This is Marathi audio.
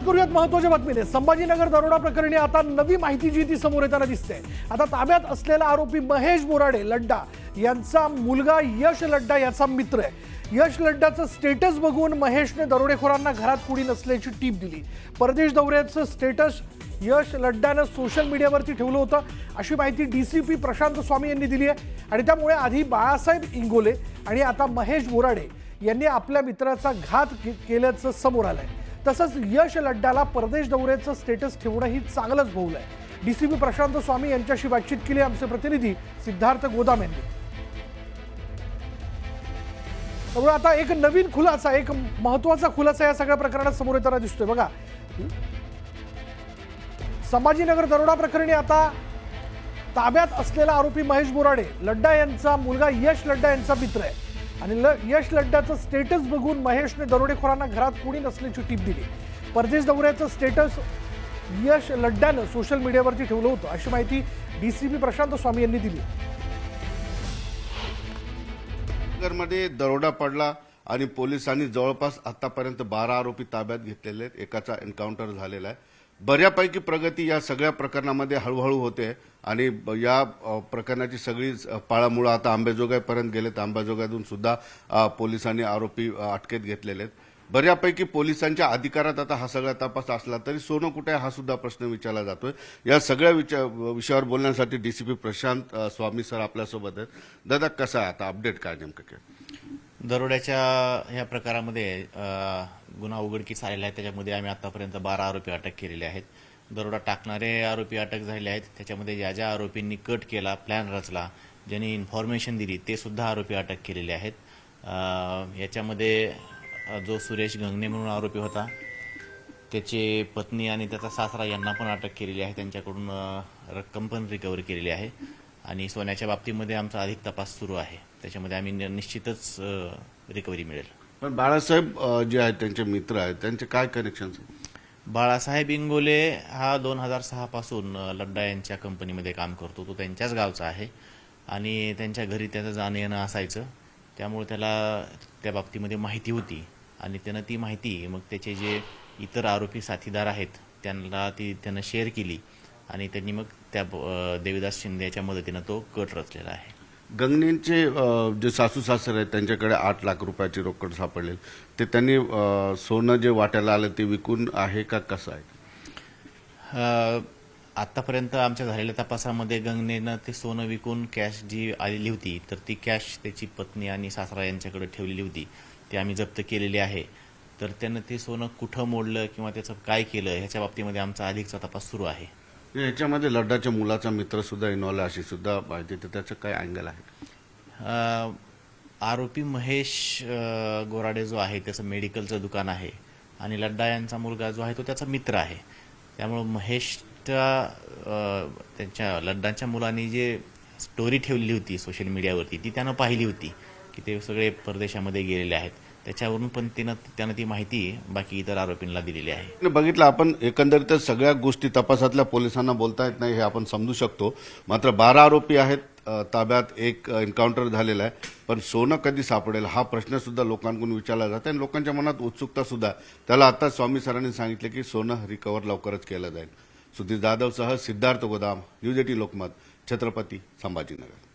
करूयात महत्त्वाच्या बातमीने। संभाजीनगर दरोडा प्रकरणी आता नवी माहिती जी ती समोर येताना दिसते। आता ताब्यात असलेला आरोपी महेश बोराडे लड्डा यांचा मुलगा यश लड्डा याचा मित्र आहे। यश लड्डाचं स्टेटस बघून महेशने दरोडेखोरांना घरात कुणी नसल्याची टीप दिली। परदेश दौऱ्याचं स्टेटस यश लड्डानं सोशल मीडियावरती ठेवलं होतं अशी माहिती डीसीपी प्रशांत स्वामी यांनी दिली आहे। आणि त्यामुळे आधी बाळासाहेब इंगोले आणि आता महेश बोराडे यांनी आपल्या मित्राचा घात केल्याचं समोर आलंय। तसंच यश लड्डाला परदेश दौऱ्याचं स्टेटस ठेवणं ही चांगलंच भोवलंय। डीसीपी प्रशांत स्वामी यांच्याशी बातचीत केली आमचे प्रतिनिधी सिद्धार्थ गोदाम यांनी। त्यामुळे आता एक नवीन खुलासा, एक महत्त्वाचा खुलासा या सगळ्या प्रकरणात समोर येताना दिसतोय। बघा, संभाजीनगर दरोडा प्रकरणी आता ताब्यात असलेला आरोपी महेश बोराडे लड्डा यांचा मुलगा यश लड्डा यांचा मित्र आहे आणि यश लड्डाचं स्टेटस बघून महेशने दरोडेखोरांना घरात कोणी नसल्याची टीप दिली। परदेश दौऱ्याचं स्टेटस यश लड्डानं सोशल मीडियावरती ठेवलं होतं अशी माहिती डीसीपी प्रशांत स्वामी यांनी दिली। मध्ये दरोडा पडला आणि पोलिसांनी जवळपास आतापर्यंत 12 आरोपी ताब्यात घेतलेले आहेत। एकाचा एन्काउंटर झालेला आहे। बऱ्यापैकी प्रगती या सगळ्या प्रकरणामध्ये हळूहळू होते आणि या प्रकरणाची सगळी पाळामुळं आता अंबाजोगाईपर्यंत गेलेत। अंबाजोगाईतून सुद्धा पोलिसांनी आरोपी अटकेत घेतलेले आहेत। बऱ्यापैकी पोलिसांच्या अधिकारात आता हा सगळा तपास असला तरी सोनं कुठे हा सुद्धा प्रश्न विचारला जातोय। या सगळ्या विषयावर बोलण्यासाठी डीसीपी प्रशांत स्वामी सर आपल्यासोबत आहेत। दादा, कसं आहे आता अपडेट, काय नेमकं काय? दरोड्याच्या ह्या प्रकारामध्ये गुन्हा उघडकीस आलेला आहे। त्याच्यामध्ये आम्ही आतापर्यंत 12 आरोपी अटक केलेले आहेत। दरोडा टाकणारे आरोपी अटक झालेले आहेत। त्याच्यामध्ये ज्या आरोपींनी कट केला, प्लॅन रचला, ज्यांनी इन्फॉर्मेशन दिली ते सुद्धा आरोपी अटक केलेले आहेत। याच्यामध्ये जो सुरेश गंगणे म्हणून आरोपी होता त्याची पत्नी आणि त्याचा सासरा यांना पण अटक केलेली आहे। त्यांच्याकडून रक्कम पण रिकव्हर केलेली आहे आणि सोन्याच्या बाबतीमध्ये आमचा अधिक तपास सुरू आहे। त्याच्यामध्ये आम्ही निश्चितच रिकव्हरी मिळेल। पण बाळासाहेब जे आहेत त्यांचे मित्र आहेत, त्यांचे काय कनेक्शन? बाळासाहेब इंगोले हा 2006 पासून लड्डा यांच्या कंपनीमध्ये काम करतो। तो त्यांच्याच गावचा आहे आणि त्यांच्या घरी त्याचं जाणं येणं असायचं। त्यामुळे त्याला त्या बाबतीमध्ये माहिती होती आणि त्यानं ती माहिती मग त्याचे जे इतर आरोपी साथीदार आहेत त्यांना त्यानं शेअर केली आणि त्यांनी मग त्या देवीदास शिंदे याच्या मदतीनं तो कट रचलेला आहे। गंगणेंचे जे सासू सासरे आहेत त्यांच्याकडे 8 लाख रुपयाची रोकड सापडली, ते त्यांनी सोनं जे वाट्याला आलं ते विकून आहे का कसं आहे? आतापर्यंत आमच्या झालेल्या तपासामध्ये गंगणेनं ते सोनं विकून कॅश जी आलेली होती तर ती कॅश त्याची पत्नी आणि सासरा यांच्याकडे ठेवलेली होती, ती आम्ही जप्त केलेली आहे। तर त्यानं ते सोनं कुठं मोडलं किंवा त्याचं काय केलं ह्याच्या बाबतीमध्ये आमचा अधिकचा तपास सुरू आहे। याच्यामध्ये लड्डाच्या मुलाचा मित्र सुद्धा इन्व्हॉल्व अशी सुद्धा माहिती, तर त्याचं काय अँगल आहे? आरोपी महेश बोराडे जो आहे त्याचं मेडिकलचं दुकान आहे आणि लड्डा यांचा मुलगा जो आहे तो त्याचा मित्र आहे। त्यामुळे त्यांच्या लड्डाच्या मुलांनी जे स्टोरी ठेवलेली होती सोशल मीडियावरती ती त्यानं पाहिली होती की ते सगळे परदेशामध्ये गेलेले आहेत। त्याच्यावरून पण त्यानं ती माहिती बाकी इतर आरोपींना दिलेली आहे। बघितलं आपण एकंदरीतच सगळ्या गोष्टी तपासातल्या पोलिसांना बोलता येत नाही हे आपण समजू शकतो। मात्र 12 आरोपी आहेत ताब्यात, एक एन्काउंटर झालेला आहे। पण सोनं कधी सापडेल हा प्रश्न सुद्धा लोकांकडून विचारला जातो आणि लोकांच्या मनात उत्सुकता सुद्धा। त्याला आता स्वामी सरांनी सांगितले की सोनं रिकव्हर लवकरच केलं जाईल। सुधीर जाधवसह सिद्धार्थ गोदाम, न्यूज 18 लोकमत, छत्रपती संभाजीनगर।